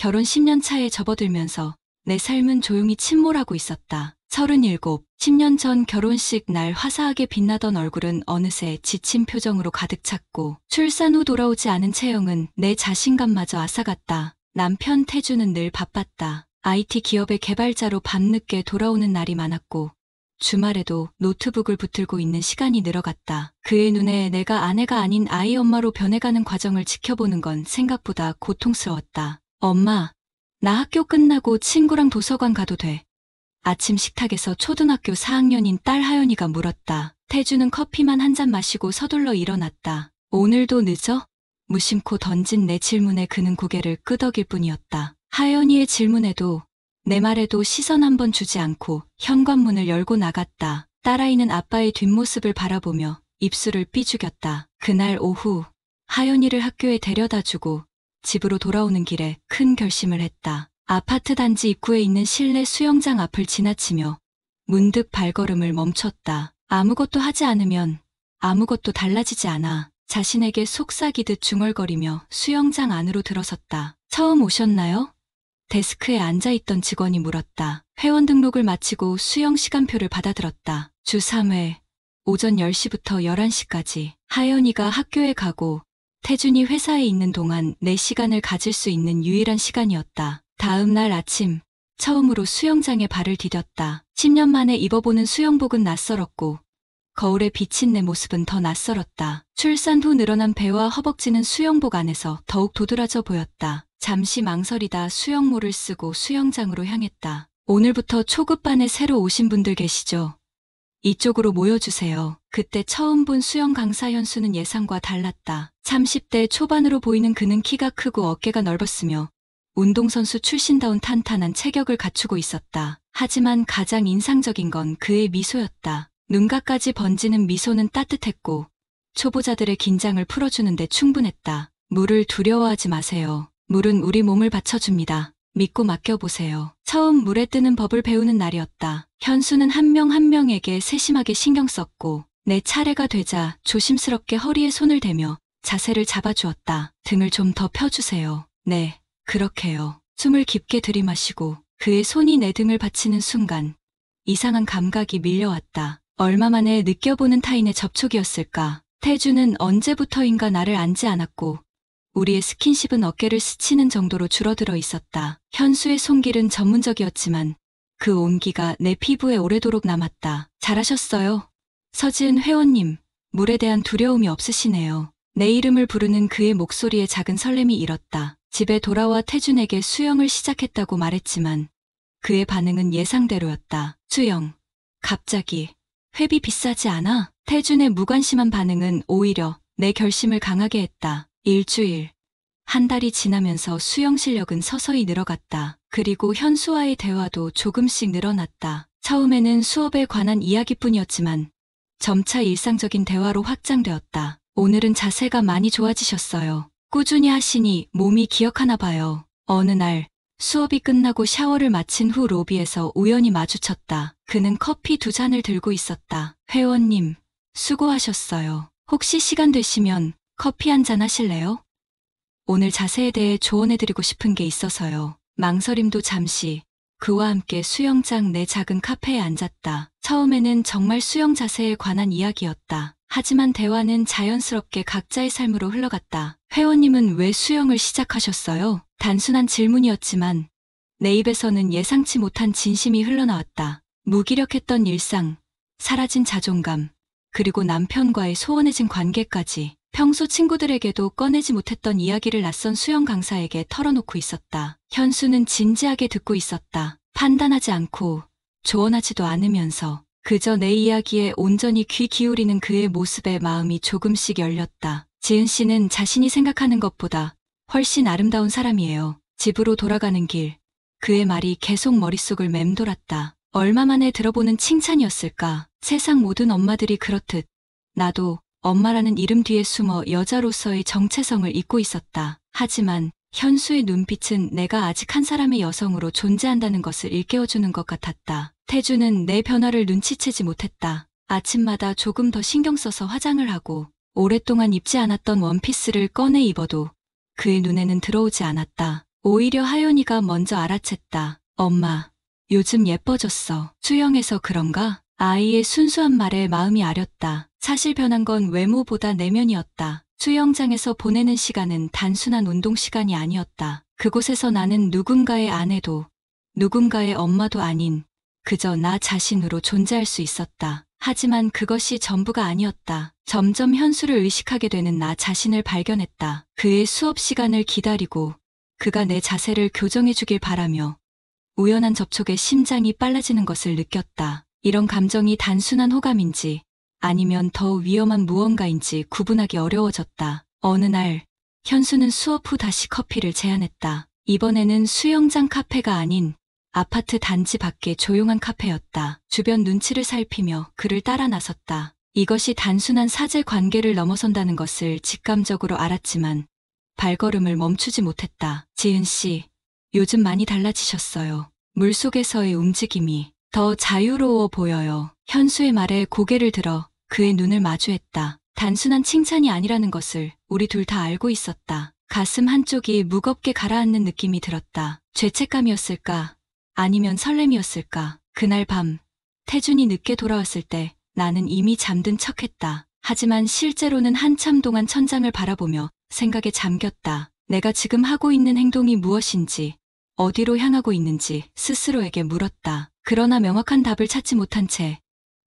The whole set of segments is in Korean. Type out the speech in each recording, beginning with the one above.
결혼 10년 차에 접어들면서 내 삶은 조용히 침몰하고 있었다. 37, 10년 전 결혼식 날 화사하게 빛나던 얼굴은 어느새 지친 표정으로 가득 찼고 출산 후 돌아오지 않은 채영은 내 자신감마저 앗아갔다. 남편 태주는 늘 바빴다. IT 기업의 개발자로 밤늦게 돌아오는 날이 많았고 주말에도 노트북을 붙들고 있는 시간이 늘어갔다. 그의 눈에 내가 아내가 아닌 아이 엄마로 변해가는 과정을 지켜보는 건 생각보다 고통스러웠다. 엄마, 나 학교 끝나고 친구랑 도서관 가도 돼? 아침 식탁에서 초등학교 4학년인 딸 하연이가 물었다. 태주는 커피만 한 잔 마시고 서둘러 일어났다. 오늘도 늦어? 무심코 던진 내 질문에 그는 고개를 끄덕일 뿐이었다. 하연이의 질문에도 내 말에도 시선 한 번 주지 않고 현관문을 열고 나갔다. 딸아이는 아빠의 뒷모습을 바라보며 입술을 삐죽였다. 그날 오후 하연이를 학교에 데려다주고 집으로 돌아오는 길에 큰 결심을 했다. 아파트 단지 입구에 있는 실내 수영장 앞을 지나치며 문득 발걸음을 멈췄다. 아무것도 하지 않으면 아무것도 달라지지 않아. 자신에게 속삭이듯 중얼거리며 수영장 안으로 들어섰다. 처음 오셨나요? 데스크에 앉아있던 직원이 물었다. 회원 등록을 마치고 수영 시간표를 받아들었다. 주 3회, 오전 10시부터 11시까지. 하연이가 학교에 가고 태준이 회사에 있는 동안 내 시간을 가질 수 있는 유일한 시간이었다. 다음 날 아침, 처음으로 수영장에 발을 디뎠다. 10년 만에 입어보는 수영복은 낯설었고 거울에 비친 내 모습은 더 낯설었다. 출산 후 늘어난 배와 허벅지는 수영복 안에서 더욱 도드라져 보였다. 잠시 망설이다 수영모를 쓰고 수영장으로 향했다. 오늘부터 초급반에 새로 오신 분들 계시죠? 이쪽으로 모여주세요. 그때 처음 본 수영 강사 현수는 예상과 달랐다. 30대 초반으로 보이는 그는 키가 크고 어깨가 넓었으며 운동선수 출신다운 탄탄한 체격을 갖추고 있었다. 하지만 가장 인상적인 건 그의 미소였다. 눈가까지 번지는 미소는 따뜻했고 초보자들의 긴장을 풀어주는 데 충분했다. 물을 두려워하지 마세요. 물은 우리 몸을 받쳐줍니다. 믿고 맡겨보세요. 처음 물에 뜨는 법을 배우는 날이었다. 현수는 한 명 한 명에게 세심하게 신경 썼고 내 차례가 되자 조심스럽게 허리에 손을 대며 자세를 잡아주었다. 등을 좀 더 펴주세요. 네, 그렇게요. 숨을 깊게 들이마시고 그의 손이 내 등을 받치는 순간 이상한 감각이 밀려왔다. 얼마 만에 느껴보는 타인의 접촉이었을까. 태주는 언제부터인가 나를 안지 않았고 우리의 스킨십은 어깨를 스치는 정도로 줄어들어 있었다. 현수의 손길은 전문적이었지만 그 온기가 내 피부에 오래도록 남았다. 잘하셨어요. 서지은 회원님, 물에 대한 두려움이 없으시네요. 내 이름을 부르는 그의 목소리에 작은 설렘이 일었다. 집에 돌아와 태준에게 수영을 시작했다고 말했지만 그의 반응은 예상대로였다. 수영. 갑자기. 회비 비싸지 않아? 태준의 무관심한 반응은 오히려 내 결심을 강하게 했다. 일주일, 한 달이 지나면서 수영 실력은 서서히 늘어갔다. 그리고 현수와의 대화도 조금씩 늘어났다. 처음에는 수업에 관한 이야기뿐이었지만 점차 일상적인 대화로 확장되었다. 오늘은 자세가 많이 좋아지셨어요. 꾸준히 하시니 몸이 기억하나 봐요. 어느 날 수업이 끝나고 샤워를 마친 후 로비에서 우연히 마주쳤다. 그는 커피 2잔을 들고 있었다. 회원님, 수고하셨어요. 혹시 시간 되시면 커피 한 잔 하실래요? 오늘 자세에 대해 조언해드리고 싶은 게 있어서요. 망설임도 잠시 그와 함께 수영장 내 작은 카페에 앉았다. 처음에는 정말 수영 자세에 관한 이야기였다. 하지만 대화는 자연스럽게 각자의 삶으로 흘러갔다. 회원님은 왜 수영을 시작하셨어요? 단순한 질문이었지만 내 입에서는 예상치 못한 진심이 흘러나왔다. 무기력했던 일상, 사라진 자존감, 그리고 남편과의 소원해진 관계까지 평소 친구들에게도 꺼내지 못했던 이야기를 낯선 수영 강사에게 털어놓고 있었다. 현수는 진지하게 듣고 있었다. 판단하지 않고 조언하지도 않으면서 그저 내 이야기에 온전히 귀 기울이는 그의 모습에 마음이 조금씩 열렸다. 지은 씨는 자신이 생각하는 것보다 훨씬 아름다운 사람이에요. 집으로 돌아가는 길, 그의 말이 계속 머릿속을 맴돌았다. 얼마 만에 들어보는 칭찬이었을까? 세상 모든 엄마들이 그렇듯 나도 엄마라는 이름 뒤에 숨어 여자로서의 정체성을 잊고 있었다. 하지만 현수의 눈빛은 내가 아직 한 사람의 여성으로 존재한다는 것을 일깨워주는 것 같았다. 태주는 내 변화를 눈치채지 못했다. 아침마다 조금 더 신경 써서 화장을 하고 오랫동안 입지 않았던 원피스를 꺼내 입어도 그의 눈에는 들어오지 않았다. 오히려 하연이가 먼저 알아챘다. 엄마, 요즘 예뻐졌어. 수영해서 그런가? 아이의 순수한 말에 마음이 아렸다. 사실 변한 건 외모보다 내면이었다. 수영장에서 보내는 시간은 단순한 운동 시간이 아니었다. 그곳에서 나는 누군가의 아내도 누군가의 엄마도 아닌 그저 나 자신으로 존재할 수 있었다. 하지만 그것이 전부가 아니었다. 점점 현수를 의식하게 되는 나 자신을 발견했다. 그의 수업 시간을 기다리고 그가 내 자세를 교정해 주길 바라며 우연한 접촉에 심장이 빨라지는 것을 느꼈다. 이런 감정이 단순한 호감인지 아니면 더 위험한 무언가인지 구분하기 어려워졌다. 어느 날 현수는 수업 후 다시 커피를 제안했다. 이번에는 수영장 카페가 아닌 아파트 단지 밖의 조용한 카페였다. 주변 눈치를 살피며 그를 따라 나섰다. 이것이 단순한 사제 관계를 넘어선다는 것을 직감적으로 알았지만 발걸음을 멈추지 못했다. 지은 씨, 요즘 많이 달라지셨어요. 물속에서의 움직임이 더 자유로워 보여요. 현수의 말에 고개를 들어 그의 눈을 마주했다. 단순한 칭찬이 아니라는 것을 우리 둘 다 알고 있었다. 가슴 한쪽이 무겁게 가라앉는 느낌이 들었다. 죄책감이었을까? 아니면 설렘이었을까? 그날 밤, 태준이 늦게 돌아왔을 때 나는 이미 잠든 척했다. 하지만 실제로는 한참 동안 천장을 바라보며 생각에 잠겼다. 내가 지금 하고 있는 행동이 무엇인지, 어디로 향하고 있는지 스스로에게 물었다. 그러나 명확한 답을 찾지 못한 채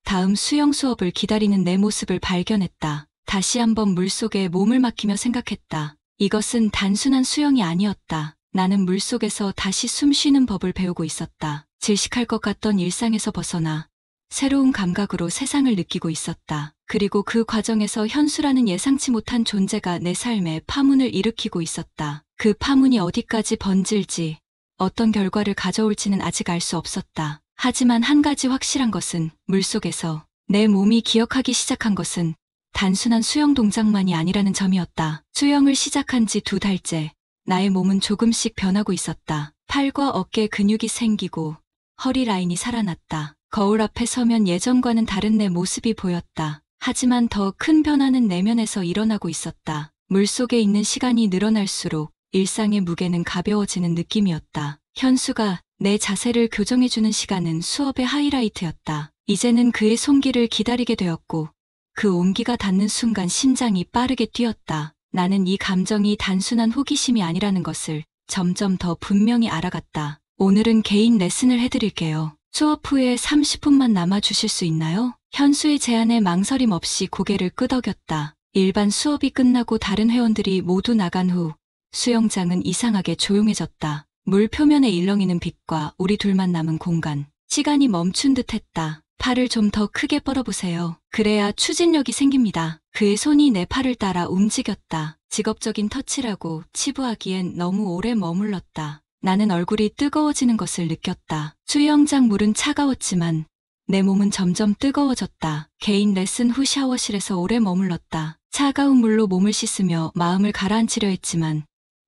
다음 수영 수업을 기다리는 내 모습을 발견했다. 다시 한번 물속에 몸을 맡기며 생각했다. 이것은 단순한 수영이 아니었다. 나는 물속에서 다시 숨 쉬는 법을 배우고 있었다. 질식할 것 같던 일상에서 벗어나 새로운 감각으로 세상을 느끼고 있었다. 그리고 그 과정에서 현수라는 예상치 못한 존재가 내 삶에 파문을 일으키고 있었다. 그 파문이 어디까지 번질지, 어떤 결과를 가져올지는 아직 알 수 없었다. 하지만 한 가지 확실한 것은 물속에서 내 몸이 기억하기 시작한 것은 단순한 수영 동작만이 아니라는 점이었다. 수영을 시작한 지 2달째, 나의 몸은 조금씩 변하고 있었다. 팔과 어깨 근육이 생기고 허리 라인이 살아났다. 거울 앞에 서면 예전과는 다른 내 모습이 보였다. 하지만 더 큰 변화는 내면에서 일어나고 있었다. 물속에 있는 시간이 늘어날수록 일상의 무게는 가벼워지는 느낌이었다. 현수가 내 자세를 교정해주는 시간은 수업의 하이라이트였다. 이제는 그의 손길을 기다리게 되었고 그 온기가 닿는 순간 심장이 빠르게 뛰었다. 나는 이 감정이 단순한 호기심이 아니라는 것을 점점 더 분명히 알아갔다. 오늘은 개인 레슨을 해드릴게요. 수업 후에 30분만 남아주실 수 있나요? 현수의 제안에 망설임 없이 고개를 끄덕였다. 일반 수업이 끝나고 다른 회원들이 모두 나간 후 수영장은 이상하게 조용해졌다. 물 표면에 일렁이는 빛과 우리 둘만 남은 공간. 시간이 멈춘 듯 했다. 팔을 좀 더 크게 뻗어보세요. 그래야 추진력이 생깁니다. 그의 손이 내 팔을 따라 움직였다. 직업적인 터치라고 치부하기엔 너무 오래 머물렀다. 나는 얼굴이 뜨거워지는 것을 느꼈다. 수영장 물은 차가웠지만 내 몸은 점점 뜨거워졌다. 개인 레슨 후 샤워실에서 오래 머물렀다. 차가운 물로 몸을 씻으며 마음을 가라앉히려 했지만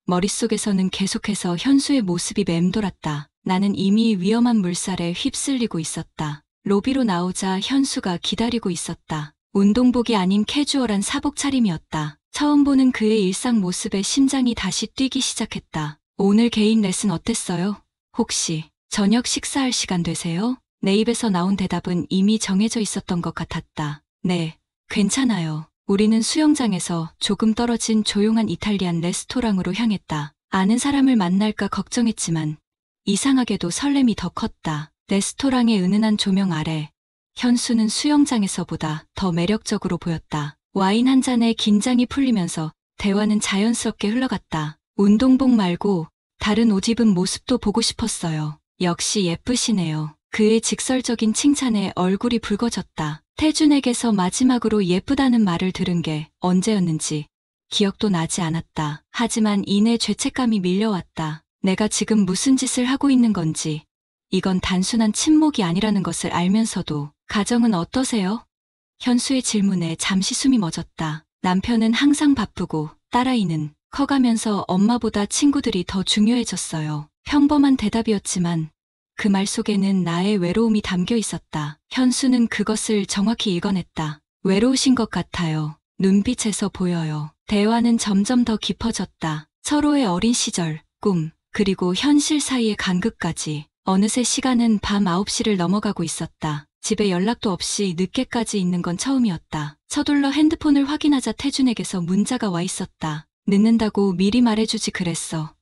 머릿속에서는 계속해서 현수의 모습이 맴돌았다. 나는 이미 위험한 물살에 휩쓸리고 있었다. 로비로 나오자 현수가 기다리고 있었다. 운동복이 아닌 캐주얼한 사복 차림이었다. 처음 보는 그의 일상 모습에 심장이 다시 뛰기 시작했다. 오늘 개인 레슨 어땠어요? 혹시 저녁 식사할 시간 되세요? 내 입에서 나온 대답은 이미 정해져 있었던 것 같았다. 네, 괜찮아요. 우리는 수영장에서 조금 떨어진 조용한 이탈리안 레스토랑으로 향했다. 아는 사람을 만날까 걱정했지만 이상하게도 설렘이 더 컸다. 레스토랑의 은은한 조명 아래 현수는 수영장에서보다 더 매력적으로 보였다. 와인 한 잔에 긴장이 풀리면서 대화는 자연스럽게 흘러갔다. 운동복 말고 다른 옷 입은 모습도 보고 싶었어요. 역시 예쁘시네요. 그의 직설적인 칭찬에 얼굴이 붉어졌다. 태준에게서 마지막으로 예쁘다는 말을 들은 게 언제였는지 기억도 나지 않았다. 하지만 이내 죄책감이 밀려왔다. 내가 지금 무슨 짓을 하고 있는 건지, 이건 단순한 친목이 아니라는 것을 알면서도. 가정은 어떠세요? 현수의 질문에 잠시 숨이 멎었다. 남편은 항상 바쁘고 딸아이는 커가면서 엄마보다 친구들이 더 중요해졌어요. 평범한 대답이었지만 그 말 속에는 나의 외로움이 담겨 있었다. 현수는 그것을 정확히 읽어냈다. 외로우신 것 같아요. 눈빛에서 보여요. 대화는 점점 더 깊어졌다. 서로의 어린 시절, 꿈, 그리고 현실 사이의 간극까지. 어느새 시간은 밤 9시를 넘어가고 있었다. 집에 연락도 없이 늦게까지 있는 건 처음이었다. 서둘러 핸드폰을 확인하자 태준에게서 문자가 와 있었다. 늦는다고 미리 말해주지 그랬어.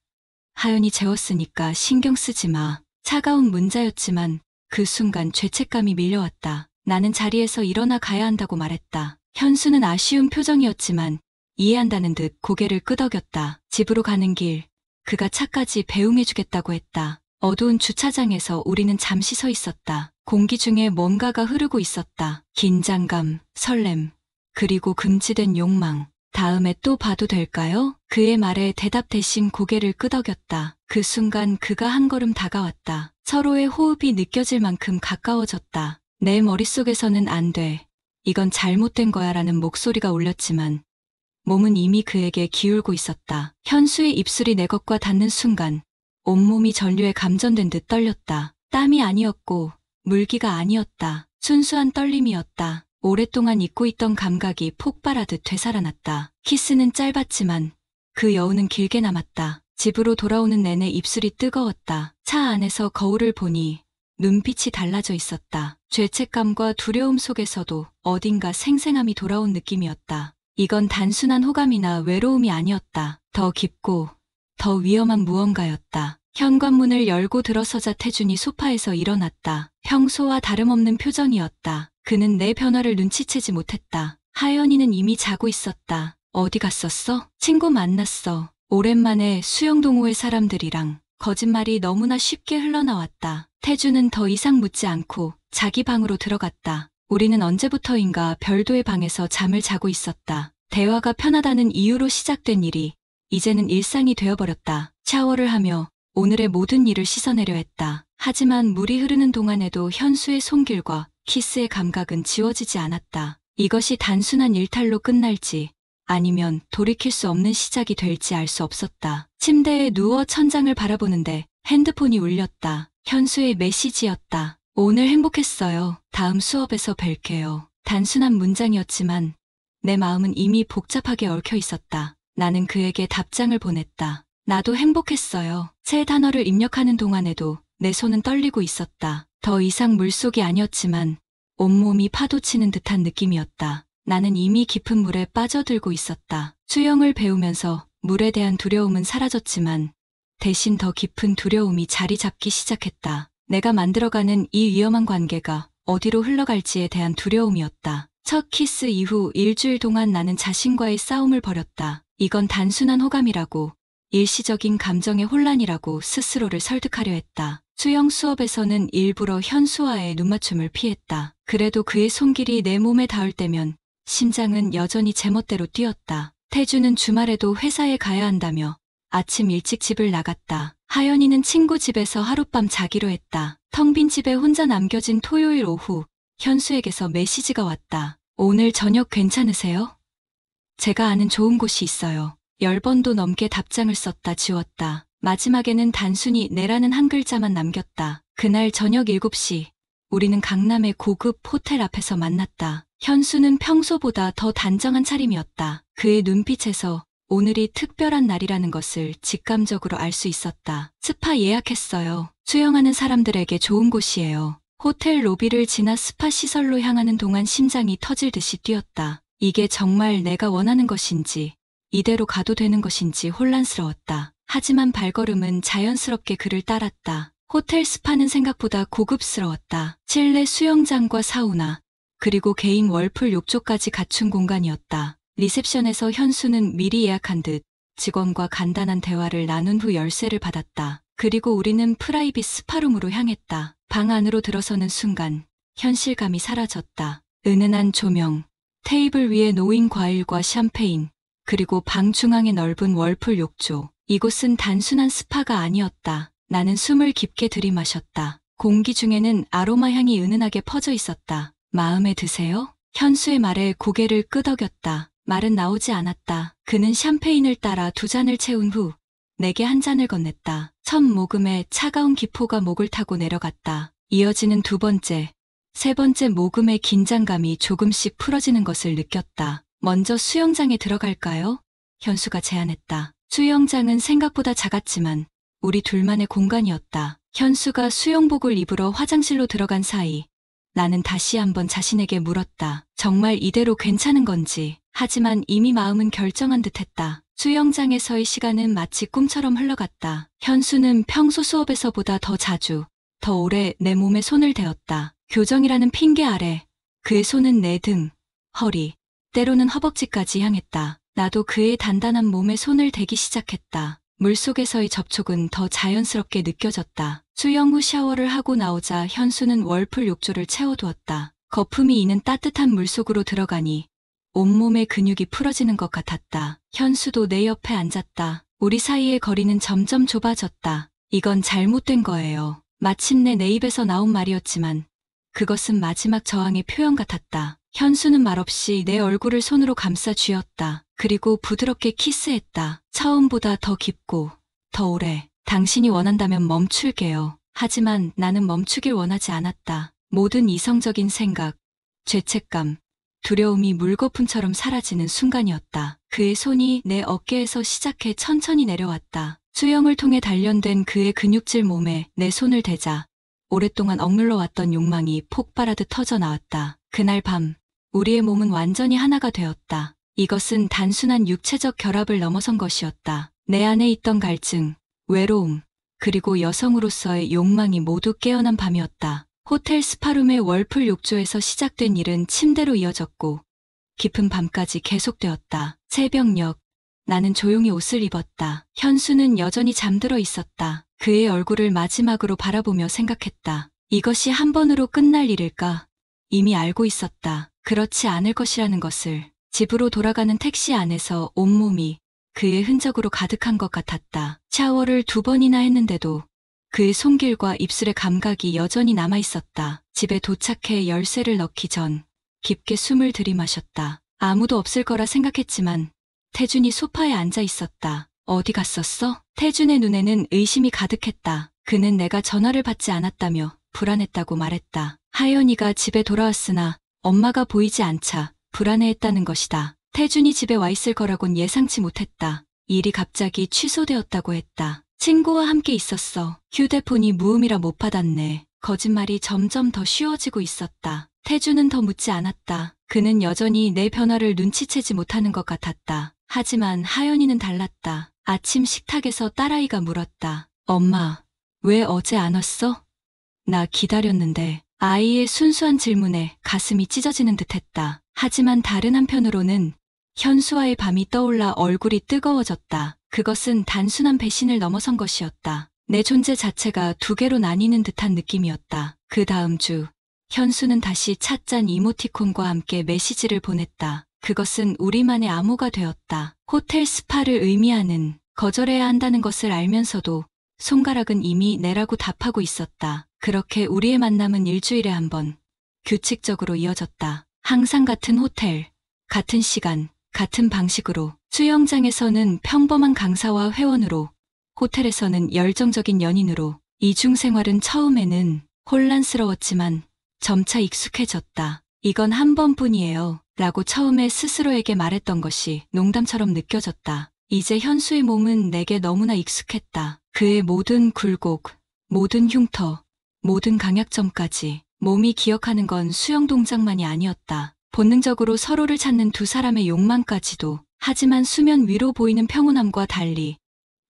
하연이 재웠으니까 신경 쓰지 마. 차가운 문자였지만 그 순간 죄책감이 밀려왔다. 나는 자리에서 일어나 가야 한다고 말했다. 현수는 아쉬운 표정이었지만 이해한다는 듯 고개를 끄덕였다. 집으로 가는 길, 그가 차까지 배웅해주겠다고 했다. 어두운 주차장에서 우리는 잠시 서 있었다. 공기 중에 뭔가가 흐르고 있었다. 긴장감, 설렘, 그리고 금지된 욕망. 다음에 또 봐도 될까요? 그의 말에 대답 대신 고개를 끄덕였다. 그 순간 그가 한 걸음 다가왔다. 서로의 호흡이 느껴질 만큼 가까워졌다. 내 머릿속에서는 안 돼. 이건 잘못된 거야 라는 목소리가 울렸지만 몸은 이미 그에게 기울고 있었다. 현수의 입술이 내 것과 닿는 순간 온몸이 전류에 감전된 듯 떨렸다. 땀이 아니었고 물기가 아니었다. 순수한 떨림이었다. 오랫동안 잊고 있던 감각이 폭발하듯 되살아났다. 키스는 짧았지만 그 여운은 길게 남았다. 집으로 돌아오는 내내 입술이 뜨거웠다. 차 안에서 거울을 보니 눈빛이 달라져 있었다. 죄책감과 두려움 속에서도 어딘가 생생함이 돌아온 느낌이었다. 이건 단순한 호감이나 외로움이 아니었다. 더 깊고 더 위험한 무언가였다. 현관문을 열고 들어서자 태준이 소파에서 일어났다. 평소와 다름없는 표정이었다. 그는 내 변화를 눈치채지 못했다. 하연이는 이미 자고 있었다. 어디 갔었어? 친구 만났어. 오랜만에 수영동호회 사람들이랑. 거짓말이 너무나 쉽게 흘러나왔다. 태준은 더 이상 묻지 않고 자기 방으로 들어갔다. 우리는 언제부터인가 별도의 방에서 잠을 자고 있었다. 대화가 편하다는 이유로 시작된 일이 이제는 일상이 되어버렸다. 샤워를 하며 오늘의 모든 일을 씻어내려 했다. 하지만 물이 흐르는 동안에도 현수의 손길과 키스의 감각은 지워지지 않았다. 이것이 단순한 일탈로 끝날지 아니면 돌이킬 수 없는 시작이 될지 알 수 없었다. 침대에 누워 천장을 바라보는데 핸드폰이 울렸다. 현수의 메시지였다. 오늘 행복했어요. 다음 수업에서 뵐게요. 단순한 문장이었지만 내 마음은 이미 복잡하게 얽혀 있었다. 나는 그에게 답장을 보냈다. 나도 행복했어요. 세 단어를 입력하는 동안에도 내 손은 떨리고 있었다. 더 이상 물속이 아니었지만 온몸이 파도치는 듯한 느낌이었다. 나는 이미 깊은 물에 빠져들고 있었다. 수영을 배우면서 물에 대한 두려움은 사라졌지만 대신 더 깊은 두려움이 자리 잡기 시작했다. 내가 만들어가는 이 위험한 관계가 어디로 흘러갈지에 대한 두려움이었다. 첫 키스 이후 일주일 동안 나는 자신과의 싸움을 벌였다. 이건 단순한 호감이라고, 일시적인 감정의 혼란이라고 스스로를 설득하려 했다. 수영 수업에서는 일부러 현수와의 눈맞춤을 피했다. 그래도 그의 손길이 내 몸에 닿을 때면 심장은 여전히 제멋대로 뛰었다. 태주는 주말에도 회사에 가야 한다며 아침 일찍 집을 나갔다. 하연이는 친구 집에서 하룻밤 자기로 했다. 텅 빈 집에 혼자 남겨진 토요일 오후, 현수에게서 메시지가 왔다. 오늘 저녁 괜찮으세요? 제가 아는 좋은 곳이 있어요. 10번도 넘게 답장을 썼다 지웠다. 마지막에는 단순히 네라는 한 글자만 남겼다. 그날 저녁 7시, 우리는 강남의 고급 호텔 앞에서 만났다. 현수는 평소보다 더 단정한 차림이었다. 그의 눈빛에서 오늘이 특별한 날이라는 것을 직감적으로 알 수 있었다. 스파 예약했어요. 수영하는 사람들에게 좋은 곳이에요. 호텔 로비를 지나 스파 시설로 향하는 동안 심장이 터질 듯이 뛰었다. 이게 정말 내가 원하는 것인지, 이대로 가도 되는 것인지 혼란스러웠다. 하지만 발걸음은 자연스럽게 그를 따랐다. 호텔 스파는 생각보다 고급스러웠다. 실내 수영장과 사우나, 그리고 개인 월풀 욕조까지 갖춘 공간이었다. 리셉션에서 현수는 미리 예약한 듯 직원과 간단한 대화를 나눈 후 열쇠를 받았다. 그리고 우리는 프라이빗 스파룸으로 향했다. 방 안으로 들어서는 순간 현실감이 사라졌다. 은은한 조명, 테이블 위에 놓인 과일과 샴페인, 그리고 방 중앙에 넓은 월풀 욕조. 이곳은 단순한 스파가 아니었다. 나는 숨을 깊게 들이마셨다. 공기 중에는 아로마 향이 은은하게 퍼져 있었다. 마음에 드세요? 현수의 말에 고개를 끄덕였다. 말은 나오지 않았다. 그는 샴페인을 따라 2잔을 채운 후 내게 한 잔을 건넸다. 첫 모금에 차가운 기포가 목을 타고 내려갔다. 이어지는 2번째, 3번째 모금의 긴장감이 조금씩 풀어지는 것을 느꼈다. 먼저 수영장에 들어갈까요? 현수가 제안했다. 수영장은 생각보다 작았지만 우리 둘만의 공간이었다. 현수가 수영복을 입으러 화장실로 들어간 사이 나는 다시 한번 자신에게 물었다. 정말 이대로 괜찮은 건지. 하지만 이미 마음은 결정한 듯했다. 수영장에서의 시간은 마치 꿈처럼 흘러갔다. 현수는 평소 수업에서보다 더 자주, 더 오래 내 몸에 손을 대었다. 교정이라는 핑계 아래 그의 손은 내 등, 허리, 때로는 허벅지까지 향했다. 나도 그의 단단한 몸에 손을 대기 시작했다. 물속에서의 접촉은 더 자연스럽게 느껴졌다. 수영 후 샤워를 하고 나오자 현수는 월풀 욕조를 채워두었다. 거품이 이는 따뜻한 물속으로 들어가니 온몸의 근육이 풀어지는 것 같았다. 현수도 내 옆에 앉았다. 우리 사이의 거리는 점점 좁아졌다. 이건 잘못된 거예요. 마침내 내 입에서 나온 말이었지만 그것은 마지막 저항의 표현 같았다. 현수는 말없이 내 얼굴을 손으로 감싸 쥐었다. 그리고 부드럽게 키스했다. 처음보다 더 깊고 더 오래. 당신이 원한다면 멈출게요. 하지만 나는 멈추길 원하지 않았다. 모든 이성적인 생각, 죄책감, 두려움이 물거품처럼 사라지는 순간이었다. 그의 손이 내 어깨에서 시작해 천천히 내려왔다. 수영을 통해 단련된 그의 근육질 몸에 내 손을 대자 오랫동안 억눌러 왔던 욕망이 폭발하듯 터져 나왔다. 그날 밤 우리의 몸은 완전히 하나가 되었다. 이것은 단순한 육체적 결합을 넘어선 것이었다. 내 안에 있던 갈증, 외로움, 그리고 여성으로서의 욕망이 모두 깨어난 밤이었다. 호텔 스파룸의 월풀 욕조에서 시작된 일은 침대로 이어졌고 깊은 밤까지 계속되었다. 새벽녘, 나는 조용히 옷을 입었다. 현수는 여전히 잠들어 있었다. 그의 얼굴을 마지막으로 바라보며 생각했다. 이것이 한 번으로 끝날 일일까? 이미 알고 있었다. 그렇지 않을 것이라는 것을. 집으로 돌아가는 택시 안에서 온몸이 그의 흔적으로 가득한 것 같았다. 샤워를 2번이나 했는데도 그의 손길과 입술의 감각이 여전히 남아있었다. 집에 도착해 열쇠를 넣기 전 깊게 숨을 들이마셨다. 아무도 없을 거라 생각했지만 태준이 소파에 앉아 있었다. 어디 갔었어? 태준의 눈에는 의심이 가득했다. 그는 내가 전화를 받지 않았다며 불안했다고 말했다. 하연이가 집에 돌아왔으나 엄마가 보이지 않자 불안해했다는 것이다. 태준이 집에 와 있을 거라곤 예상치 못했다. 일이 갑자기 취소되었다고 했다. 친구와 함께 있었어. 휴대폰이 무음이라 못 받았네. 거짓말이 점점 더 쉬워지고 있었다. 태준은 더 묻지 않았다. 그는 여전히 내 변화를 눈치채지 못하는 것 같았다. 하지만 하연이는 달랐다. 아침 식탁에서 딸아이가 물었다. 엄마, 왜 어제 안 왔어? 나 기다렸는데. 아이의 순수한 질문에 가슴이 찢어지는 듯했다. 하지만 다른 한편으로는 현수와의 밤이 떠올라 얼굴이 뜨거워졌다. 그것은 단순한 배신을 넘어선 것이었다. 내 존재 자체가 2개로 나뉘는 듯한 느낌이었다. 그 다음 주, 현수는 다시 찻잔 이모티콘과 함께 메시지를 보냈다. 그것은 우리만의 암호가 되었다. 호텔 스파를 의미하는 거절해야 한다는 것을 알면서도 손가락은 이미 내라고 답하고 있었다. 그렇게 우리의 만남은 일주일에 한 번 규칙적으로 이어졌다. 항상 같은 호텔, 같은 시간, 같은 방식으로. 수영장에서는 평범한 강사와 회원으로, 호텔에서는 열정적인 연인으로. 이중생활은 처음에는 혼란스러웠지만 점차 익숙해졌다. 이건 한 번뿐이에요. 라고 처음에 스스로에게 말했던 것이 농담처럼 느껴졌다. 이제 현수의 몸은 내게 너무나 익숙했다. 그의 모든 굴곡, 모든 흉터, 모든 강약점까지. 몸이 기억하는 건 수영 동작만이 아니었다. 본능적으로 서로를 찾는 두 사람의 욕망까지도. 하지만 수면 위로 보이는 평온함과 달리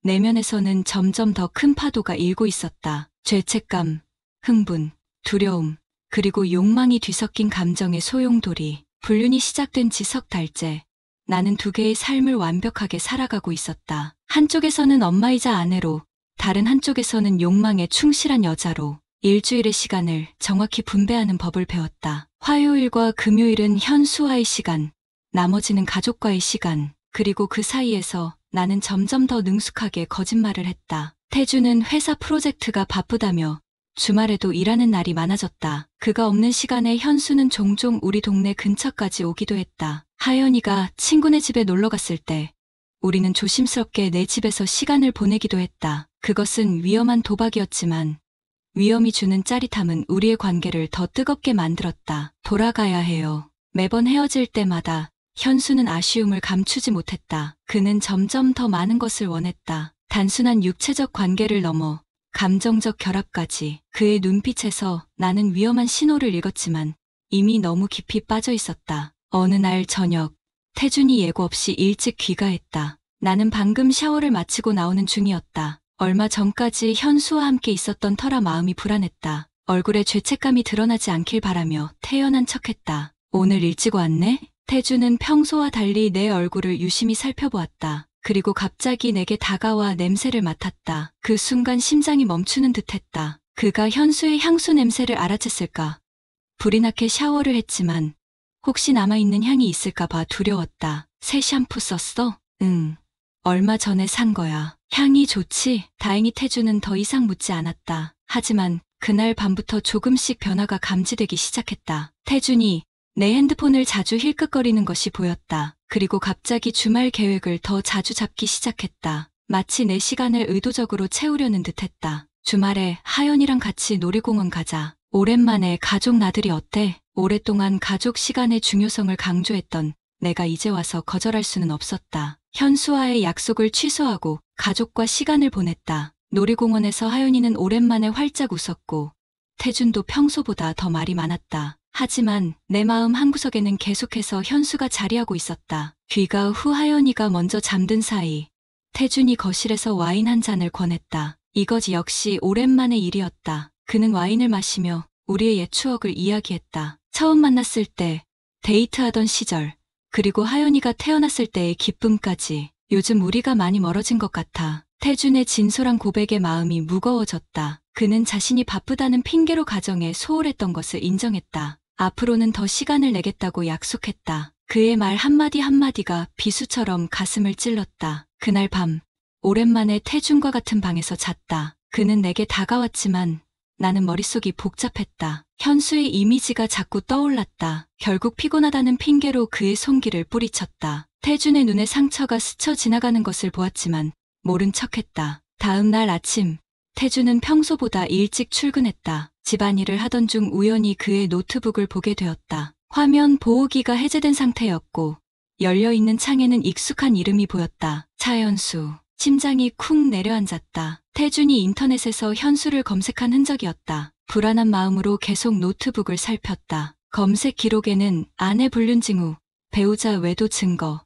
내면에서는 점점 더 큰 파도가 일고 있었다. 죄책감, 흥분, 두려움, 그리고 욕망이 뒤섞인 감정의 소용돌이. 불륜이 시작된 지 3달째. 나는 2개의 삶을 완벽하게 살아가고 있었다. 한쪽에서는 엄마이자 아내로, 다른 한쪽에서는 욕망에 충실한 여자로. 일주일의 시간을 정확히 분배하는 법을 배웠다. 화요일과 금요일은 현수와의 시간, 나머지는 가족과의 시간, 그리고 그 사이에서 나는 점점 더 능숙하게 거짓말을 했다. 태주는 회사 프로젝트가 바쁘다며 주말에도 일하는 날이 많아졌다. 그가 없는 시간에 현수는 종종 우리 동네 근처까지 오기도 했다. 하연이가 친구네 집에 놀러 갔을 때 우리는 조심스럽게 내 집에서 시간을 보내기도 했다. 그것은 위험한 도박이었지만 위험이 주는 짜릿함은 우리의 관계를 더 뜨겁게 만들었다. 돌아가야 해요. 매번 헤어질 때마다 현수는 아쉬움을 감추지 못했다. 그는 점점 더 많은 것을 원했다. 단순한 육체적 관계를 넘어 감정적 결합까지. 그의 눈빛에서 나는 위험한 신호를 읽었지만 이미 너무 깊이 빠져 있었다. 어느 날 저녁, 태준이 예고 없이 일찍 귀가했다. 나는 방금 샤워를 마치고 나오는 중이었다. 얼마 전까지 현수와 함께 있었던 터라 마음이 불안했다. 얼굴에 죄책감이 드러나지 않길 바라며 태연한 척했다. 오늘 일찍 왔네? 태준은 평소와 달리 내 얼굴을 유심히 살펴보았다. 그리고 갑자기 내게 다가와 냄새를 맡았다. 그 순간 심장이 멈추는 듯했다. 그가 현수의 향수 냄새를 알아챘을까? 불이 나게 샤워를 했지만 혹시 남아있는 향이 있을까 봐 두려웠다. 새 샴푸 썼어? 응. 얼마 전에 산 거야. 향이 좋지? 다행히 태준은 더 이상 묻지 않았다. 하지만 그날 밤부터 조금씩 변화가 감지되기 시작했다. 태준이 내 핸드폰을 자주 힐끗거리는 것이 보였다. 그리고 갑자기 주말 계획을 더 자주 잡기 시작했다. 마치 내 시간을 의도적으로 채우려는 듯했다. 주말에 하연이랑 같이 놀이공원 가자. 오랜만에 가족 나들이 어때? 오랫동안 가족 시간의 중요성을 강조했던 내가 이제 와서 거절할 수는 없었다. 현수와의 약속을 취소하고 가족과 시간을 보냈다. 놀이공원에서 하연이는 오랜만에 활짝 웃었고 태준도 평소보다 더 말이 많았다. 하지만 내 마음 한구석에는 계속해서 현수가 자리하고 있었다. 귀가 후 하연이가 먼저 잠든 사이 태준이 거실에서 와인 한 잔을 권했다. 이것 역시 오랜만의 일이었다. 그는 와인을 마시며 우리의 옛 추억을 이야기했다. 처음 만났을 때, 데이트하던 시절, 그리고 하연이가 태어났을 때의 기쁨까지. 요즘 우리가 많이 멀어진 것 같아. 태준의 진솔한 고백에 마음이 무거워졌다. 그는 자신이 바쁘다는 핑계로 가정에 소홀했던 것을 인정했다. 앞으로는 더 시간을 내겠다고 약속했다. 그의 말 한마디 한마디가 비수처럼 가슴을 찔렀다. 그날 밤, 오랜만에 태준과 같은 방에서 잤다. 그는 내게 다가왔지만 나는 머릿속이 복잡했다. 현수의 이미지가 자꾸 떠올랐다. 결국 피곤하다는 핑계로 그의 손길을 뿌리쳤다. 태준의 눈에 상처가 스쳐 지나가는 것을 보았지만 모른 척했다. 다음 날 아침, 태준은 평소보다 일찍 출근했다. 집안일을 하던 중 우연히 그의 노트북을 보게 되었다. 화면 보호기가 해제된 상태였고 열려있는 창에는 익숙한 이름이 보였다. 차현수. 심장이 쿵 내려앉았다. 태준이 인터넷에서 현수를 검색한 흔적이었다. 불안한 마음으로 계속 노트북을 살폈다. 검색 기록에는 아내 불륜 징후, 배우자 외도 증거,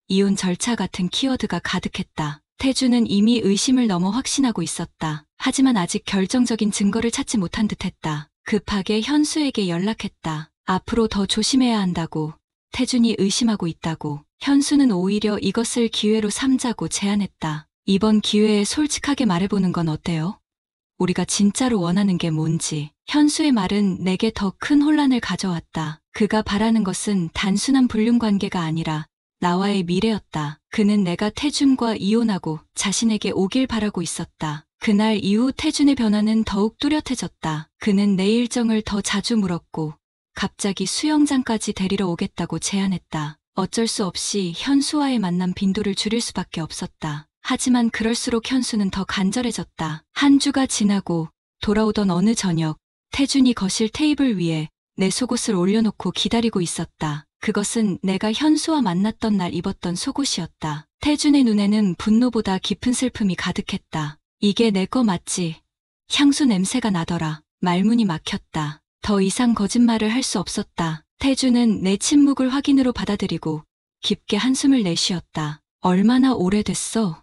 이혼 절차 같은 키워드가 가득했다. 태준은 이미 의심을 넘어 확신하고 있었다. 하지만 아직 결정적인 증거를 찾지 못한 듯했다. 급하게 현수에게 연락했다. 앞으로 더 조심해야 한다고. 태준이 의심하고 있다고. 현수는 오히려 이것을 기회로 삼자고 제안했다. 이번 기회에 솔직하게 말해보는 건 어때요? 우리가 진짜로 원하는 게 뭔지. 현수의 말은 내게 더 큰 혼란을 가져왔다. 그가 바라는 것은 단순한 불륜 관계가 아니라 나와의 미래였다. 그는 내가 태준과 이혼하고 자신에게 오길 바라고 있었다. 그날 이후 태준의 변화는 더욱 뚜렷해졌다. 그는 내 일정을 더 자주 물었고 갑자기 수영장까지 데리러 오겠다고 제안했다. 어쩔 수 없이 현수와의 만남 빈도를 줄일 수밖에 없었다. 하지만 그럴수록 현수는 더 간절해졌다. 한 주가 지나고 돌아오던 어느 저녁, 태준이 거실 테이블 위에 내 속옷을 올려놓고 기다리고 있었다. 그것은 내가 현수와 만났던 날 입었던 속옷이었다. 태준의 눈에는 분노보다 깊은 슬픔이 가득했다. 이게 내 거 맞지? 향수 냄새가 나더라. 말문이 막혔다. 더 이상 거짓말을 할 수 없었다. 태준은 내 침묵을 확인으로 받아들이고 깊게 한숨을 내쉬었다. 얼마나 오래됐어?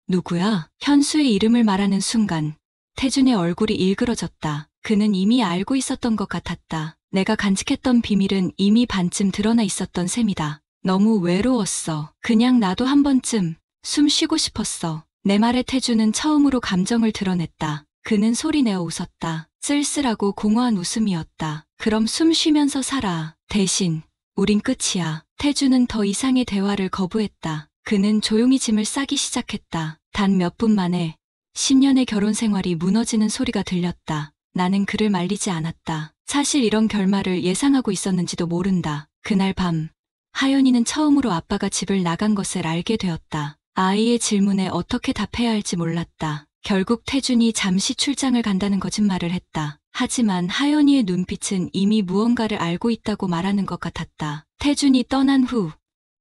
누구야? 현수의 이름을 말하는 순간 태준의 얼굴이 일그러졌다. 그는 이미 알고 있었던 것 같았다. 내가 간직했던 비밀은 이미 반쯤 드러나 있었던 셈이다. 너무 외로웠어. 그냥 나도 한 번쯤 숨 쉬고 싶었어. 내 말에 태준은 처음으로 감정을 드러냈다. 그는 소리내어 웃었다. 쓸쓸하고 공허한 웃음이었다. 그럼 숨 쉬면서 살아. 대신 우린 끝이야. 태준은 더 이상의 대화를 거부했다. 그는 조용히 짐을 싸기 시작했다. 단 몇 분 만에 10년의 결혼 생활이 무너지는 소리가 들렸다. 나는 그를 말리지 않았다. 사실 이런 결말을 예상하고 있었는지도 모른다. 그날 밤, 하연이는 처음으로 아빠가 집을 나간 것을 알게 되었다. 아이의 질문에 어떻게 답해야 할지 몰랐다. 결국 태준이 잠시 출장을 간다는 거짓말을 했다. 하지만 하연이의 눈빛은 이미 무언가를 알고 있다고 말하는 것 같았다. 태준이 떠난 후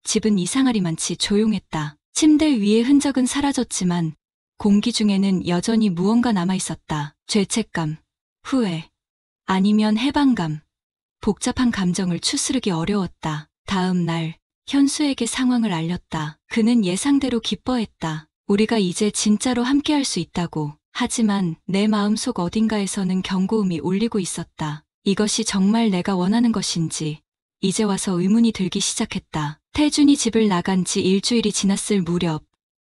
집은 이상하리만치 조용했다. 침대 위의 흔적은 사라졌지만 공기 중에는 여전히 무언가 남아있었다. 죄책감, 후회, 아니면 해방감. 복잡한 감정을 추스르기 어려웠다. 다음 날, 현수에게 상황을 알렸다. 그는 예상대로 기뻐했다. 우리가 이제 진짜로 함께할 수 있다고. 하지만 내 마음속 어딘가에서는 경고음이 울리고 있었다. 이것이 정말 내가 원하는 것인지 이제 와서 의문이 들기 시작했다. 태준이 집을 나간 지 일주일이 지났을 무렵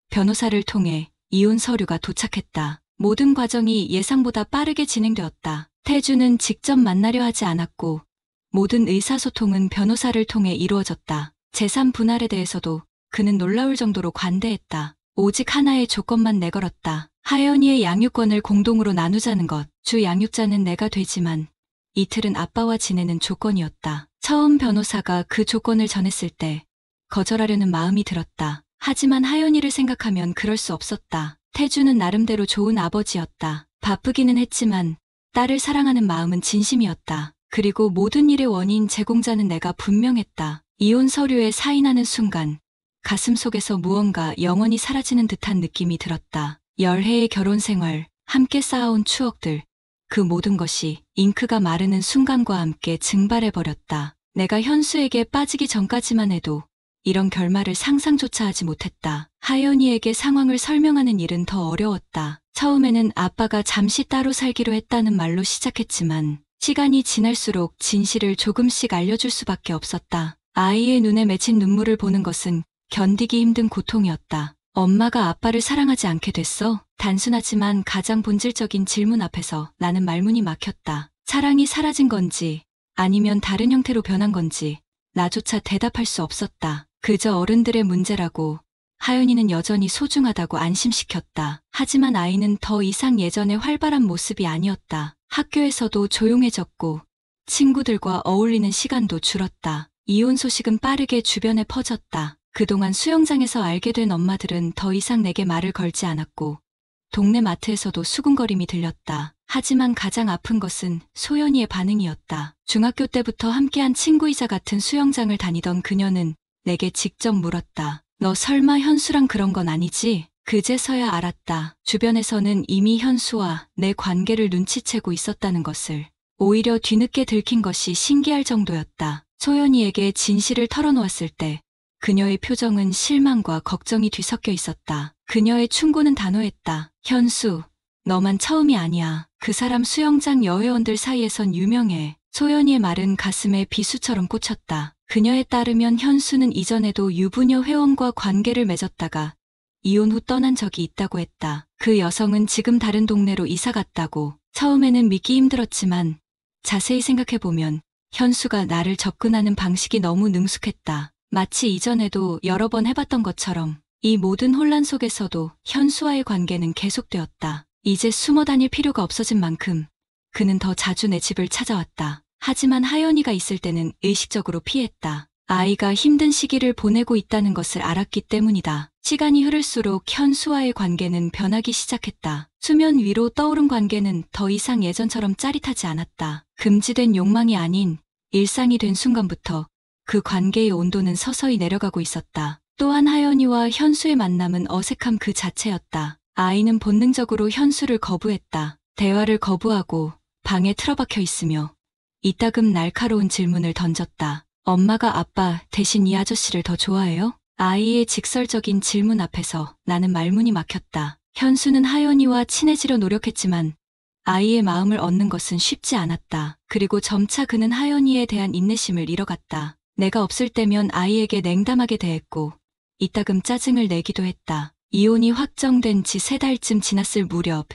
변호사를 통해 이혼 서류가 도착했다. 모든 과정이 예상보다 빠르게 진행되었다. 태준은 직접 만나려 하지 않았고 모든 의사소통은 변호사를 통해 이루어졌다. 재산 분할에 대해서도 그는 놀라울 정도로 관대했다. 오직 하나의 조건만 내걸었다. 하연이의 양육권을 공동으로 나누자는 것. 주 양육자는 내가 되지만 이틀은 아빠와 지내는 조건이었다. 처음 변호사가 그 조건을 전했을 때 거절하려는 마음이 들었다. 하지만 하연이를 생각하면 그럴 수 없었다. 태주는 나름대로 좋은 아버지였다. 바쁘기는 했지만 딸을 사랑하는 마음은 진심이었다. 그리고 모든 일의 원인 제공자는 내가 분명했다. 이혼 서류에 사인하는 순간 가슴속에서 무언가 영원히 사라지는 듯한 느낌이 들었다. 열해의 결혼 생활, 함께 쌓아온 추억들, 그 모든 것이 잉크가 마르는 순간과 함께 증발해버렸다. 내가 현수에게 빠지기 전까지만 해도 이런 결말을 상상조차 하지 못했다. 하연이에게 상황을 설명하는 일은 더 어려웠다. 처음에는 아빠가 잠시 따로 살기로 했다는 말로 시작했지만 시간이 지날수록 진실을 조금씩 알려줄 수밖에 없었다. 아이의 눈에 맺힌 눈물을 보는 것은 견디기 힘든 고통이었다. 엄마가 아빠를 사랑하지 않게 됐어? 단순하지만 가장 본질적인 질문 앞에서 나는 말문이 막혔다. 사랑이 사라진 건지 아니면 다른 형태로 변한 건지 나조차 대답할 수 없었다. 그저 어른들의 문제라고. 하연이는 여전히 소중하다고 안심시켰다. 하지만 아이는 더 이상 예전의 활발한 모습이 아니었다. 학교에서도 조용해졌고 친구들과 어울리는 시간도 줄었다. 이혼 소식은 빠르게 주변에 퍼졌다. 그동안 수영장에서 알게 된 엄마들은 더 이상 내게 말을 걸지 않았고 동네 마트에서도 수군거림이 들렸다. 하지만 가장 아픈 것은 소연이의 반응이었다. 중학교 때부터 함께한 친구이자 같은 수영장을 다니던 그녀는 내게 직접 물었다. 너 설마 현수랑 그런 건 아니지? 그제서야 알았다. 주변에서는 이미 현수와 내 관계를 눈치채고 있었다는 것을. 오히려 뒤늦게 들킨 것이 신기할 정도였다. 소연이에게 진실을 털어놓았을 때 그녀의 표정은 실망과 걱정이 뒤섞여 있었다. 그녀의 충고는 단호했다. 현수, 너만 처음이 아니야. 그 사람 수영장 여회원들 사이에선 유명해. 소연이의 말은 가슴에 비수처럼 꽂혔다. 그녀에 따르면 현수는 이전에도 유부녀 회원과 관계를 맺었다가 이혼 후 떠난 적이 있다고 했다. 그 여성은 지금 다른 동네로 이사 갔다고. 처음에는 믿기 힘들었지만 자세히 생각해보면 현수가 나를 접근하는 방식이 너무 능숙했다. 마치 이전에도 여러 번 해봤던 것처럼. 이 모든 혼란 속에서도 현수와의 관계는 계속되었다. 이제 숨어 다닐 필요가 없어진 만큼 그는 더 자주 내 집을 찾아왔다. 하지만 하연이가 있을 때는 의식적으로 피했다. 아이가 힘든 시기를 보내고 있다는 것을 알았기 때문이다. 시간이 흐를수록 현수와의 관계는 변하기 시작했다. 수면 위로 떠오른 관계는 더 이상 예전처럼 짜릿하지 않았다. 금지된 욕망이 아닌 일상이 된 순간부터 그 관계의 온도는 서서히 내려가고 있었다. 또한 하연이와 현수의 만남은 어색함 그 자체였다. 아이는 본능적으로 현수를 거부했다. 대화를 거부하고 방에 틀어박혀 있으며 이따금 날카로운 질문을 던졌다. 엄마가 아빠 대신 이 아저씨를 더 좋아해요? 아이의 직설적인 질문 앞에서 나는 말문이 막혔다. 현수는 하연이와 친해지려 노력했지만 아이의 마음을 얻는 것은 쉽지 않았다. 그리고 점차 그는 하연이에 대한 인내심을 잃어갔다. 내가 없을 때면 아이에게 냉담하게 대했고 이따금 짜증을 내기도 했다. 이혼이 확정된 지 3달쯤 지났을 무렵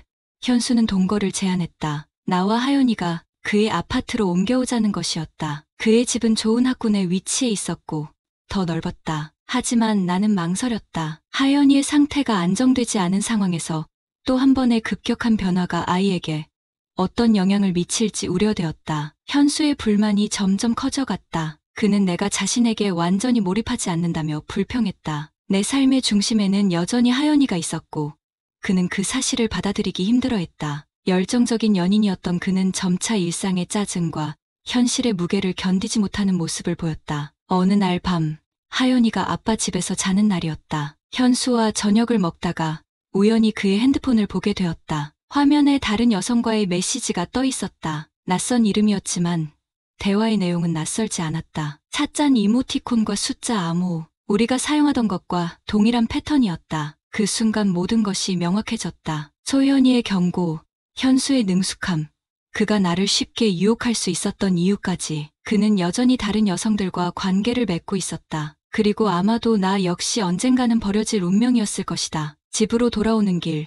현수는 동거를 제안했다. 나와 하연이가 그의 아파트로 옮겨오자는 것이었다. 그의 집은 좋은 학군에 위치해 있었고 더 넓었다. 하지만 나는 망설였다. 하연이의 상태가 안정되지 않은 상황에서 또 한 번의 급격한 변화가 아이에게 어떤 영향을 미칠지 우려되었다. 현수의 불만이 점점 커져갔다. 그는 내가 자신에게 완전히 몰입하지 않는다며 불평했다. 내 삶의 중심에는 여전히 하연이가 있었고 그는 그 사실을 받아들이기 힘들어했다. 열정적인 연인이었던 그는 점차 일상의 짜증과 현실의 무게를 견디지 못하는 모습을 보였다. 어느 날 밤 하연이가 아빠 집에서 자는 날이었다. 현수와 저녁을 먹다가 우연히 그의 핸드폰을 보게 되었다. 화면에 다른 여성과의 메시지가 떠 있었다. 낯선 이름이었지만 대화의 내용은 낯설지 않았다. 사짠 이모티콘과 숫자 암호, 우리가 사용하던 것과 동일한 패턴이었다. 그 순간 모든 것이 명확해졌다. 소연이의 경고, 현수의 능숙함, 그가 나를 쉽게 유혹할 수 있었던 이유까지. 그는 여전히 다른 여성들과 관계를 맺고 있었다. 그리고 아마도 나 역시 언젠가는 버려질 운명이었을 것이다. 집으로 돌아오는 길,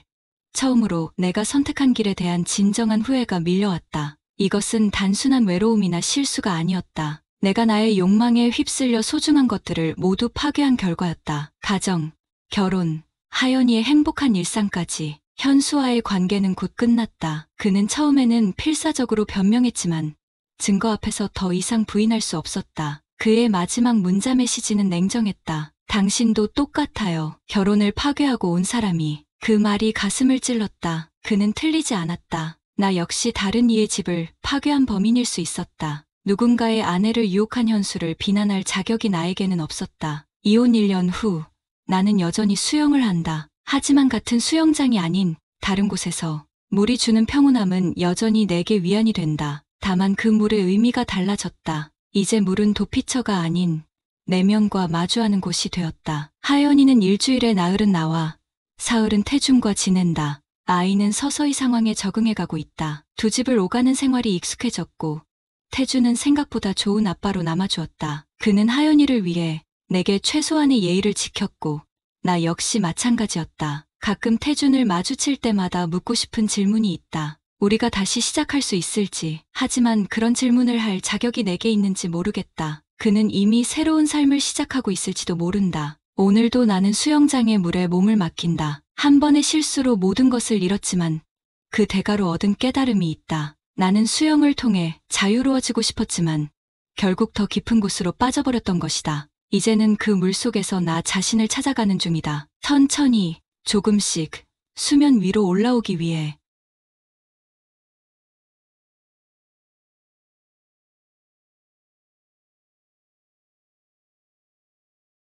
처음으로 내가 선택한 길에 대한 진정한 후회가 밀려왔다. 이것은 단순한 외로움이나 실수가 아니었다. 내가 나의 욕망에 휩쓸려 소중한 것들을 모두 파괴한 결과였다. 가정, 결혼, 하연이의 행복한 일상까지. 현수와의 관계는 곧 끝났다. 그는 처음에는 필사적으로 변명했지만 증거 앞에서 더 이상 부인할 수 없었다. 그의 마지막 문자 메시지는 냉정했다. 당신도 똑같아요. 결혼을 파괴하고 온 사람이. 그 말이 가슴을 찔렀다. 그는 틀리지 않았다. 나 역시 다른 이의 집을 파괴한 범인일 수 있었다. 누군가의 아내를 유혹한 현수를 비난할 자격이 나에게는 없었다. 이혼 1년 후 나는 여전히 수영을 한다. 하지만 같은 수영장이 아닌 다른 곳에서 물이 주는 평온함은 여전히 내게 위안이 된다. 다만 그 물의 의미가 달라졌다. 이제 물은 도피처가 아닌 내면과 마주하는 곳이 되었다. 하연이는 일주일에 나흘은 나와 사흘은 태준과 지낸다. 아이는 서서히 상황에 적응해가고 있다. 두 집을 오가는 생활이 익숙해졌고 태준은 생각보다 좋은 아빠로 남아주었다. 그는 하연이를 위해 내게 최소한의 예의를 지켰고 나 역시 마찬가지였다. 가끔 태준을 마주칠 때마다 묻고 싶은 질문이 있다. 우리가 다시 시작할 수 있을지. 하지만 그런 질문을 할 자격이 내게 있는지 모르겠다. 그는 이미 새로운 삶을 시작하고 있을지도 모른다. 오늘도 나는 수영장의 물에 몸을 맡긴다. 한 번의 실수로 모든 것을 잃었지만 그 대가로 얻은 깨달음이 있다. 나는 수영을 통해 자유로워지고 싶었지만 결국 더 깊은 곳으로 빠져버렸던 것이다. 이제는 그 물속에서 나 자신을 찾아가는 중이다. 천천히, 조금씩 수면 위로 올라오기 위해.